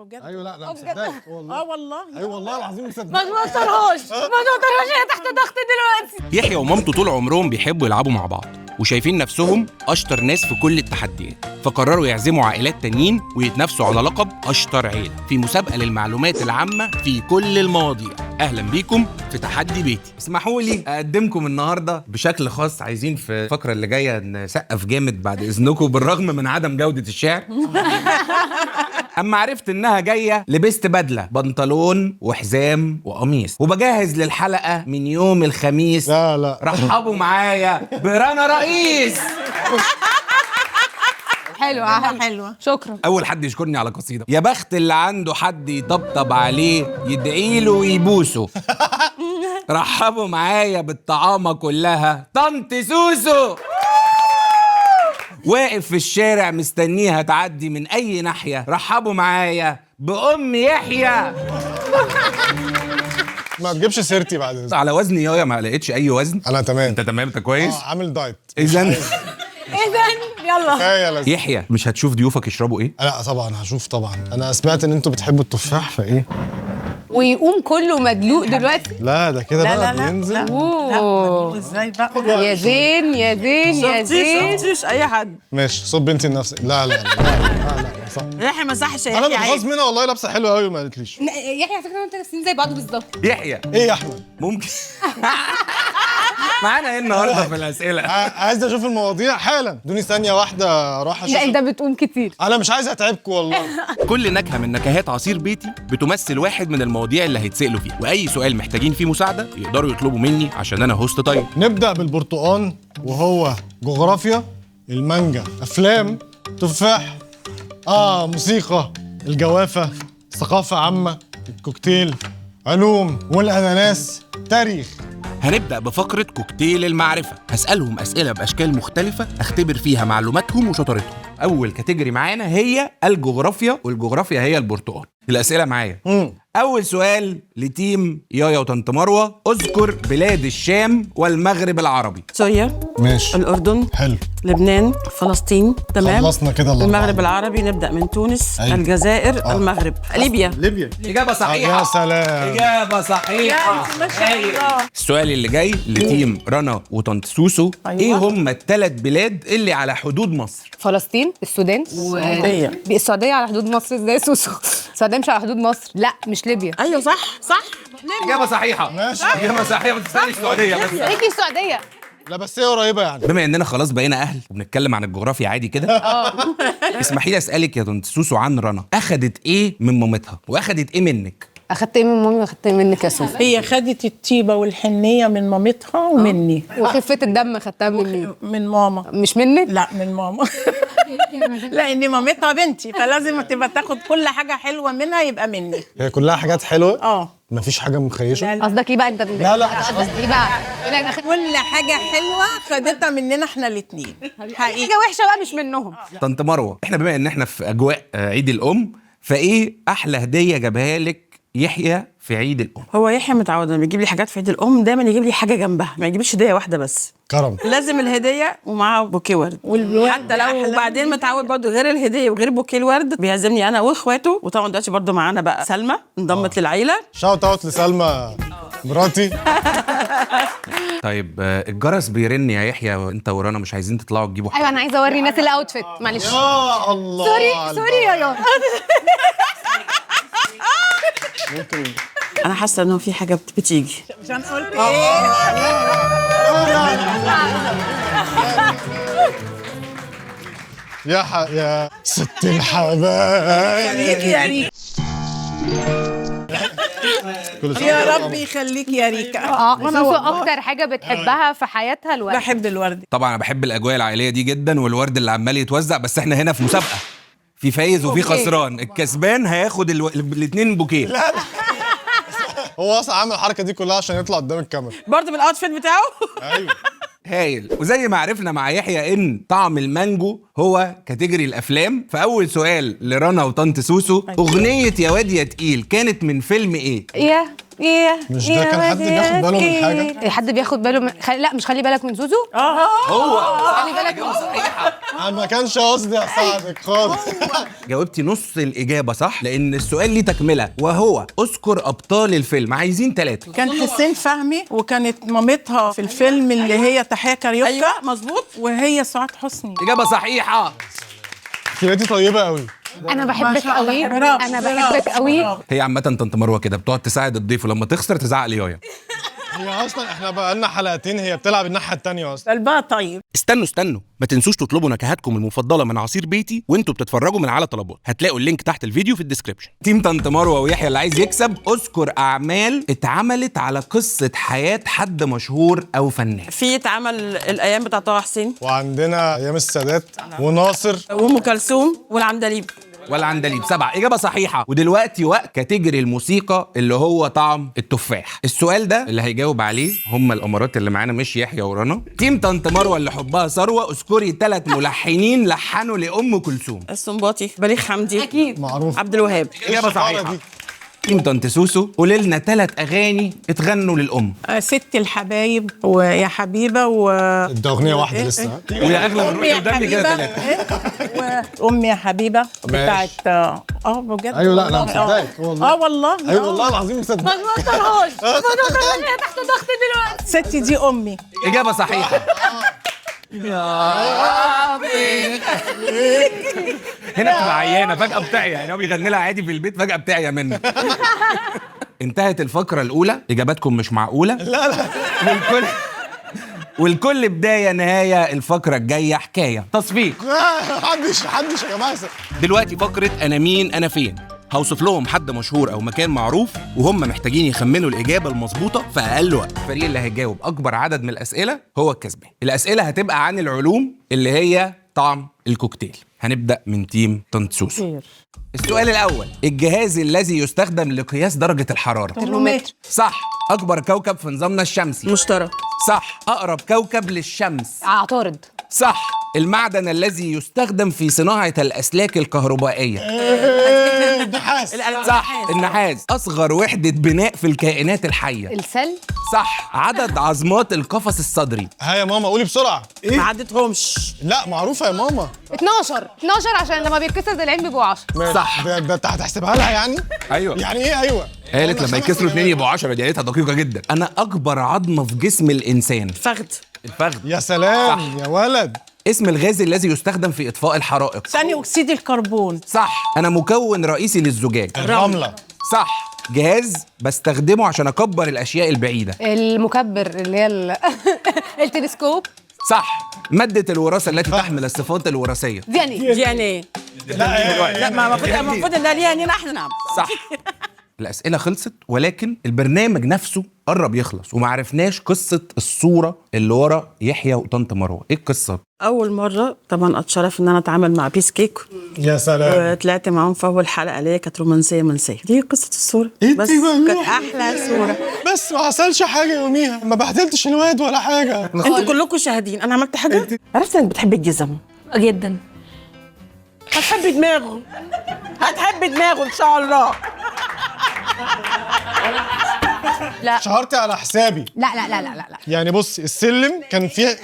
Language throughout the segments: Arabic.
بجد. ايوه لا مصدقك والله. والله. ايوه والله العظيم مصدق. ما توترهاش هي تحت ضغط دلوقتي. يحيى ومامته طول عمرهم بيحبوا يلعبوا مع بعض وشايفين نفسهم اشطر ناس في كل التحديات، فقرروا يعزموا عائلات تانيين ويتنافسوا على لقب اشطر عيله في مسابقه للمعلومات العامه في كل المواضيع. اهلا بيكم في تحدي بيتي. اسمحوا لي اقدمكم النهارده بشكل خاص. عايزين في الفقره اللي جايه نسقف جامد بعد اذنكم بالرغم من عدم جوده الشعر. اما عرفت انها جايه لبست بدله بنطلون وحزام وقميص وبجهز للحلقه من يوم الخميس. لا رحبوا معايا برنا رئيس. حلوة شكرا. اول حد يشكرني على قصيده. يا بخت اللي عنده حد يطبطب عليه يدعي له ويبوسه. رحبوا معايا بالطعامه كلها طنط سوسو. واقف في الشارع مستنيها تعدي من اي ناحيه. رحبوا معايا بأم يحيى. ما تجيبش سيرتي بعد اذنك. على وزن يايا ما لقيتش اي وزن. انا تمام. انت تمام؟ انت كويس؟ عامل دايت. اذا يلا يحيى مش هتشوف ضيوفك يشربوا ايه؟ لا طبعا هشوف طبعا. انا سمعت ان انتوا بتحبوا التفاح فايه. ويقوم كله مدلوق دلوقتي. لا ده كده بقى بينزل. اوه ازاي بقى؟ يا زين يا زين يا زين. مش اي حد. ماشي صوت بنتي لنفسك. لا صح. يحيى مسحش انا متغاظ منها والله. لابسه حلوه قوي ما قالتليش. يحيى على فكره انت نفسين زي بعض بالظبط. يحيى ايه يا احمد ممكن معانا ايه النهارده في الاسئله؟ عايز اشوف المواضيع حالا. ادوني ثانيه واحده اروح اشوف. لا انت بتقوم كتير. انا مش عايز اتعبكم والله. كل نكهه من نكهات عصير بيتي بتمثل واحد من المواضيع اللي هيتسالوا فيها، واي سؤال محتاجين فيه مساعده يقدروا يطلبوا مني عشان انا هوست طيب. نبدا بالبرتقان وهو جغرافيا، المانجا افلام، تفاح موسيقى، الجوافه ثقافه عامه، الكوكتيل علوم، والاناناس تاريخ. هنبدأ بفقرة كوكتيل المعرفة. هسألهم أسئلة بأشكال مختلفة أختبر فيها معلوماتهم وشطارتهم. أول كاتيجوري معانا هي الجغرافيا، والجغرافيا هي البرتقال. الأسئلة معايا. أول سؤال لتيم يايا وطنط مروة. أذكر بلاد الشام والمغرب العربي. سوريا، ماشي الأردن، حلو. لبنان، فلسطين. تمام. خلصنا كده المغرب العربي نبدأ من تونس. أيوة. الجزائر. المغرب. ليبيا. إجابة صحيحة. يا سلام. إجابة صحيحة. السؤال اللي جاي لتيم رنا وطنط سوسو. أيوة. إيه هم الثلاث بلاد اللي على حدود مصر؟ فلسطين، السودان، السعودية. السعوديه على حدود مصر. ازاي سوسو؟ السعوديه مش على حدود مصر. لا مش ليبيا. ايوه صح. إجابة صحيحة. ماشي. إجابة صحيحة. ما تسألش السعودية بس. ليكي السعوديه. لا بس هي قريبه يعني. بما اننا خلاص بقينا اهل وبنتكلم عن الجغرافيا عادي كده. اسمحي لي اسالك يا طنط سوسو عن رنا. اخدت ايه من مامتها واخدت ايه منك؟ اخدت ايه من مامي واخدت ايه منك يا سوسو؟ هي خدت الطيبة والحنية من مامتها ومني. وخفه الدم خدتها من مين؟ من ماما. مش منك؟ لا من ماما. لان مامتها بنتي فلازم تبقى تاخد كل حاجة حلوة منها يبقى مني. هي كلها حاجات حلوه. اه مفيش حاجه مخيشه. قصدك ايه بقى انت؟ لا قصدك ايه بقى؟ كل حاجة حلوة خدتها مننا احنا الاتنين حقيقي. حاجه وحشه بقى مش منهم. طنط مروه، احنا بما ان احنا في اجواء عيد الام، فايه احلى هديه جابها لك يحيى في عيد الام؟ هو يحيى متعود لما يجيب لي حاجات في عيد الام دايما يجيب لي حاجة جنبها، ما يجيبليش هدية واحدة بس. كرم. لازم الهدية ومعاه بوكيه ورد. حتى لو بعدين متعود برضه غير الهدية وغير بوكيه الورد بيعزمني انا واخواته. وطبعا دلوقتي برضه معانا بقى سلمى انضمت للعيلة. شاوت اوت لسلمى مراتي. طيب الجرس بيرن يا يحيى وانت ورانا مش عايزين تطلعوا تجيبوا حاجه. ايوه انا عايزه اوري الناس الاوتفيت. معلش يا الله. سوري يا يا. ممكن. انا حاسه انه في حاجه بتيجي عشان قلت يا ست الحبايب. يا ريكا. يا رب يخليك يا ريكا. سوسو اكتر حاجه بتحبها في حياتها الورد. بحب الورد. طبعا انا بحب الاجواء العائليه دي جدا والورد اللي عمال يتوزع، بس احنا هنا في مسابقه، في فايز وفي خسران. الكسبان هياخد الاثنين بوكيه. لا هو اصلا عامل الحركه دي كلها عشان يطلع قدام الكاميرا. برضه بالاوتفيت بتاعه. ايوه هايل. وزي ما عرفنا مع يحيى ان طعم المانجو هو كاتيجوري الافلام، فاول سؤال لرنا وطنط سوسو. اغنيه يا واد يا تقيل كانت من فيلم ايه؟ يا مش ده كان حد بياخد باله من حاجه؟ حد بياخد باله من لا مش خلي بالك من زوزو. خلي بالك من انا ما كانش قصدي اساعدك خالص. جاوبتي نص الإجابة صح، لأن السؤال ليه تكملة وهو اذكر أبطال الفيلم. عايزين 3. كان حسين فهمي، وكانت مامتها في الفيلم اللي هي تحية كاريوكا. ايوه مظبوط. وهي سعاد حسني. إجابة صحيحة. انتي طيبه قوي. انا بحبك قوي، انا بحبك قوي. هي عامة طنط مروة كده بتقعد تساعد الضيف، ولما تخسر تزعق لي يايا. هي اصلا احنا بقى لنا حلقتين هي بتلعب الناحيه الثانيه اصلا. قلبها طيب. استنوا ما تنسوش تطلبوا نكهاتكم المفضلة من عصير بيتي وانتوا بتتفرجوا من على طلبات. هتلاقوا اللينك تحت الفيديو في الديسكريبشن. تيم طنط مروة ويحيى اللي عايز يكسب، اذكر أعمال اتعملت على قصة حياة حد مشهور أو فنان. في اتعمل الايام بتاع طه حسين وعندنا ايام السادات وناصر وام كلثوم والعندليب. والعندليب. 7 إجابة صحيحة. ودلوقتي وقت كاتيجوري الموسيقى اللي هو طعم التفاح. السؤال ده اللي هيجاوب عليه هم الأمارات اللي معانا مش يحيى ورنا. تيم طنط مروة اللي حبها ثروة، اذكري 3 ملحنين لحنوا لأم كلثوم. السنباطي، بليغ حمدي، اكيد معروف. عبد الوهاب. إجابة صحيحة. تيم طنط سوسو قولي لنا 3 أغاني اتغنوا للأم. ست الحبايب ويا حبيبه ده اغنيه واحده لسه. ويا أغلى من روحي ودمي كده 3. وامي يا حبيبه بتاعت بجد. ايوه لا انا مصدقك والله. والله. ايوه والله العظيم مصدق. ما توترهاش، تحت ضغط دلوقتي. ستي دي امي. إجابة صحيحة. هنا بتبقى عيانه فجاه بتعيا، يعني هو بيغني لها عادي في البيت فجاه بتعيا منه. انتهت الفقره الاولى. اجاباتكم مش معقوله. لا والكل بدايه نهايه. الفقره الجايه حكايه تصفيق. حدش يا جماعه. دلوقتي فقره انا مين انا فين. هوصف لهم حد مشهور او مكان معروف وهم محتاجين يخمنوا الاجابه المظبوطه في اقل وقت. الفريق اللي هيجاوب اكبر عدد من الاسئله هو الكسبان. الاسئله هتبقى عن العلوم اللي هي طعم الكوكتيل. هنبدا من تيم طنط سوسو. السؤال الاول، الجهاز الذي يستخدم لقياس درجه الحراره. ترمومتر. صح. اكبر كوكب في نظامنا الشمسي. مشتري. صح. اقرب كوكب للشمس. عطارد. صح. المعدن الذي يستخدم في صناعه الاسلاك الكهربائيه. النحاس. صح. النحاس. أصغر وحدة بناء في الكائنات الحية. السل. صح. عدد عظمات القفص الصدري. ها يا ماما قولي بسرعه. ما عدتهمش. لا معروفه يا ماما. 12 عشان لما بيتكسر العين بيبقوا 10. صح. ده انت هتحسبها لها يعني؟ أيوه. يعني ايه ايوه؟ قالت لما يكسروا 2 يبقوا 10. دي قالتها دقيقة جدا. أنا أكبر عظمة في جسم الإنسان. فخد. الفخذ. يا سلام صح. يا ولد. اسم الغاز الذي يستخدم في إطفاء الحرائق. ثاني اكسيد الكربون. صح. أنا مكون رئيسي للزجاج. الرمله. صح. جهاز بستخدمه عشان أكبر الأشياء البعيدة. المكبر اللي هي التلسكوب. صح. مادة الوراثة التي تحمل الصفات الوراثية. DNA. لا ما المفروض ان ليها نينا احنا نعم. صح. الأسئلة خلصت، ولكن البرنامج نفسه قرب يخلص وما عرفناش قصة الصورة اللي ورا يحيى وطنط مروة. ايه القصة؟ اول مره طبعا اتشرف ان انا اتعامل مع بيس كيك يا سلام. وطلعت معاهم في اول حلقه ليا، كانت رومانسيه منسيه. دي قصه الصوره بس كانت احلى صوره. بس ما حصلش حاجه يوميها، ما بهدلتش الواد ولا حاجه. انتوا كلكم شاهدين انا عملت حاجه. عرفت انك بتحبي الجزم جدا. هتحبي دماغه، هتحبي دماغه ان شاء الله. لا شهرتي على حسابي. لا لا لا لا لا, لا. يعني بص السلم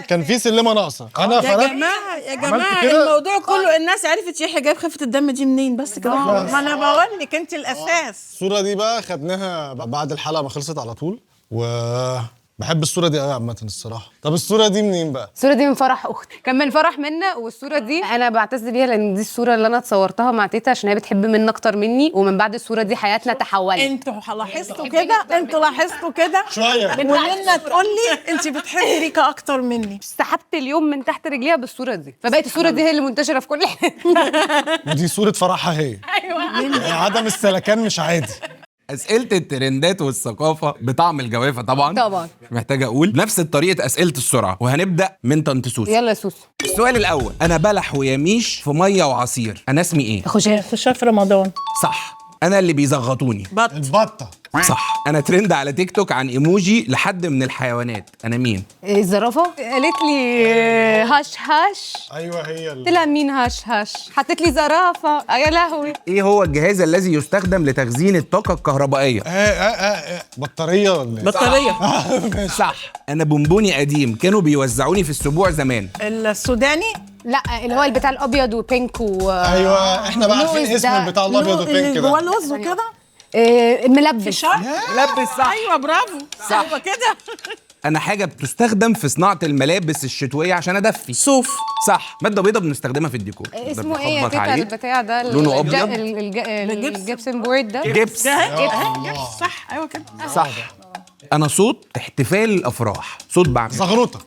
كان فيه سلمه ناقصه. انا يا فرقت. جماعه يا عملت جماعه كده. الموضوع كله الناس عرفت يحيى جايب خفه الدم دي منين بس كده. ما انا بقول لك انت الاساس. الصوره دي بقى خدناها بعد الحلقه ما خلصت على طول، وبحب الصوره دي قوي عامه الصراحه. طب الصوره دي منين بقى؟ الصورة دي من فرح أختي، كان من فرح منا. والصورة دي أنا بعتز بيها لأن دي الصورة اللي أنا اتصورتها مع تيتا عشان هي بتحب منا أكتر مني. ومن بعد الصورة دي حياتنا تحولت. انتوا لاحظتوا كده؟ انتوا لاحظتوا كده؟ شويه. ومنى تقول لي انت بتحبي ريكا اكتر مني. سحبت اليوم من تحت رجليها بالصورة دي، فبقت الصورة دي هي اللي منتشرة في كل حتة. ودي صوره فرحها هي. أيوه. عدم السلكان مش عادي. أسئلة الترندات والثقافة بطعم الجوافة طبعا. مش محتاج أقول. بنفس طريقة أسئلة السرعة. وهنبدأ من طنط سوسو. يلا يا سوسو. السؤال الأول، أنا بلح ويميش في مية وعصير، أنا اسمي إيه؟ خشاف. خشاف رمضان. صح. أنا اللي بيزغطوني. بط. البطه. صح. انا ترند على تيك توك عن ايموجي لحد من الحيوانات. انا مين؟ الزرافه قالت لي هش هش، ايوه هي قلت لها مين هش هش، حطت لي زرافه. يا لهوي. ايه هو الجهاز الذي يستخدم لتخزين الطاقه الكهربائيه؟ بطاريه ولا ايه؟ بطاريه. صح. انا بونبوني قديم كانوا بيوزعوني في السبوع زمان. السوداني. لا اللي هو البتاع الابيض وبينك ايوه احنا بقى عارفين لوز اسم ده. البتاع الابيض اللي وبينك جواه ده. لوز وكده. ملبس. لبس صح. ايوه برافو. صح. هو كده. انا حاجه بتستخدم في صناعه الملابس الشتويه عشان ادفي. صوف. صح. ماده بيضاء بنستخدمها في الديكور. اسمه ايه يا بنخبط تيتا عليه. البتاع ده؟ لونه أبيض. الجبسن بورد ده. جبس. صح ايوه كده. صح. انا صوت احتفال الافراح، صوت بعمل. زغروطه.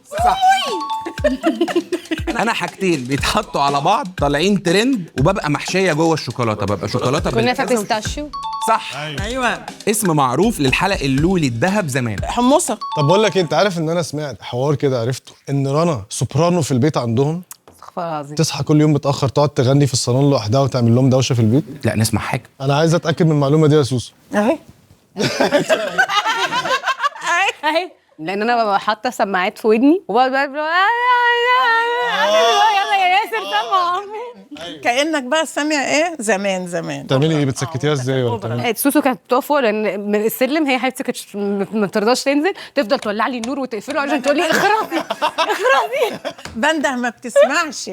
انا حاجتين بيتحطوا على بعض طالعين ترند وببقى محشيه جوه الشوكولاته، ببقى شوكولاته كنافه بالكذا. بيستاشيو. صح. ايوه. اسم معروف للحلق اللولي الذهب زمان. حمصه. طب بقول لك إيه، انت عارف ان انا سمعت حوار كده عرفته ان رنا سوبرانو في البيت عندهم استغفر الله العظيم. تصحى كل يوم متاخر تقعد تغني في الصالون لوحدها وتعمل لهم دوشه في البيت. لا نسمع حاجه. انا عايز اتاكد من المعلومه دي يا سوسو. اهي. اهي لان انا ببقى حاطه سماعات في ودني وبقعد بقى يلا يا ياسر سمع. كانك بقى سامع ايه زمان زمان. بتعملي ايه؟ بتسكتيها ازاي ولا بتعملي؟ سوسو كانت بتقف فوق لان من السلم هي حبيبتي كانت ما بترضاش تنزل، تفضل تولع لي النور وتقفله عشان تقول لي اخرسي اخرسي. بنده ما بتسمعش.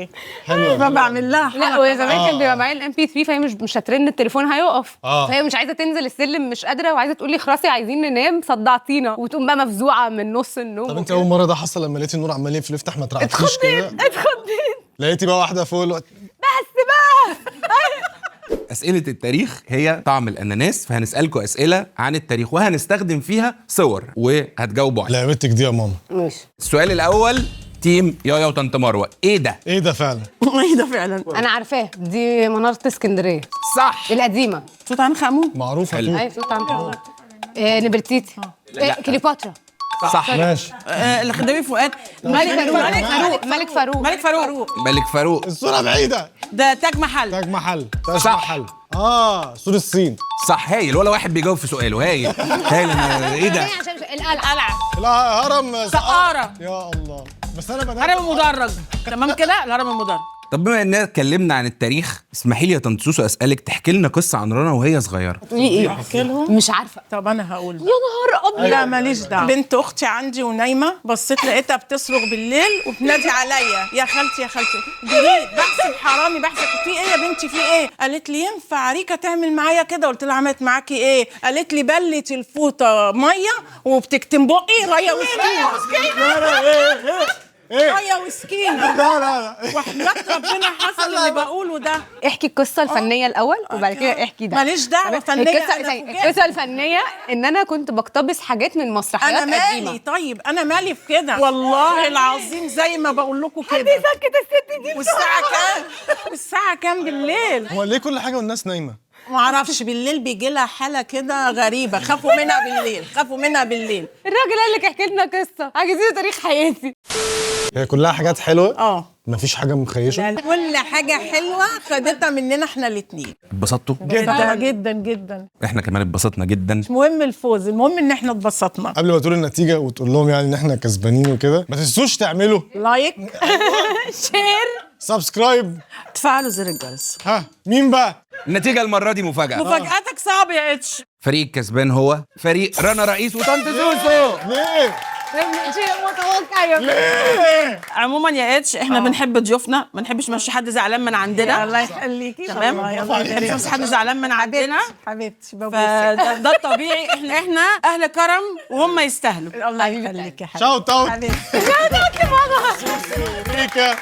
ما بعمل لها لا حركة. وزمان كان بيبقى معايا الام بي 3 فهي مش هترن التليفون هيقف. آه. فهي مش عايزه تنزل السلم، مش قادره وعايزه تقول لي اخرسي عايزين ننام صدعتينا، وتقوم بقى مفزوعه من نص النوم. طب انت اول مره ده حصل لما لقيتي النور عمال يقفل يفتح ما ترعبتيش كده؟ اتخضيت لقيتي بقى واحده فوق الوقت. بس بقى. اسئله التاريخ هي طعم الاناناس، فهنسالكم اسئله عن التاريخ وهنستخدم فيها صور وهتجاوبوا عليها. لعبتك دي يا ماما. ماشي. السؤال الاول تيم يايا وطنط مروه، ايه ده؟ ايه ده فعلا؟ ايه ده فعلا. انا عارفاه، دي مناره اسكندريه صح. القديمه. توت عنخ امون. معروفه حلو. طول. ايوه توت عنخ امون. نبرتيتي. كليوباترا. صح. ماشي. الخديوي فؤاد. ملك فاروق. ملك فاروق. ملك فاروق. ملك فاروق. الصوره بعيده. ده تاج محل. تاج محل. تاج صح. محل. سور الصين. صح. هايل، ولا واحد بيجاوب في سؤاله. هايل هايل. ايه ده؟ عشان القلعه. لا هرم سقارة. يا الله. بس انا بدأت هرم المدرج. تمام كده الهرم المدرج. طب بما اننا اتكلمنا عن التاريخ، اسمحي لي يا طنط سوسو اسالك تحكي لنا قصه عن رنا وهي صغيره. تقولي ايه؟ احكي لهم. مش عارفه. طب انا هقول. يا نهار ابيض. لا ماليش دعوه. بنت اختي عندي ونايمه، بصيت لقيتها بتصرخ بالليل وبتنادي عليا يا خالتي يا خالتي. جريت بحسب حرامي بحسب في ايه يا بنتي في ايه؟ قالت لي ينفع ريكا تعمل معايا كده؟ قلت لها عملت معاكي ايه؟ قالت لي بلت الفوطه ميه وبتكتم بقي ريا وسكين. ريا وسكين. لا وحياة ربنا حصل اللي بقوله ده. احكي القصه الفنيه الاول وبعد كده احكي ده. ماليش دعوه فنيه. القصه الفنيه ان انا كنت بقتبس حاجات من مسرحيات انا مالي قديمه. طيب انا مالي في كده والله العظيم زي ما بقول لكم كده. سكت الست دي. والساعه كام؟ والساعه كام بالليل؟ هو ليه كل حاجه والناس نايمه؟ ما اعرفش بالليل بيجي لها حاله كده غريبه، خافوا منها بالليل خافوا منها بالليل. الراجل قال لك احكي لنا قصه عايزين تاريخ حياتي. هي كلها حاجات حلوه. اه مفيش حاجه مخيشه. كل حاجه حلوه خدتها مننا احنا الاثنين. اتبسطتوا؟ جدا جدا جدا. احنا كمان اتبسطنا جدا. مش مهم الفوز، المهم ان احنا اتبسطنا. قبل ما تقول النتيجه وتقول لهم يعني ان احنا كسبانين وكده، ما تنسوش تعملوا لايك شير سبسكرايب. تفعلوا زر الجرس. ها مين بقى؟ النتيجه المره دي مفاجاه. مفاجاتك صعب يا اتش. فريق الكسبان هو فريق رنا رئيس وطنط سوسو. ليه؟ شيء متوقع يا ليه؟ عموما يا اتش احنا بنحب ضيوفنا، ما نحبش نمشي حد زعلان من عندنا. الله يخليكي. تمام. ما نحبش حد زعلان من عندنا. حبيبتي بابا. فده الطبيعي. احنا اهل كرم وهم يستاهلوا. الله يخليكي يا حبيبتي. شاوت اوت. حبيبتي. ريكا.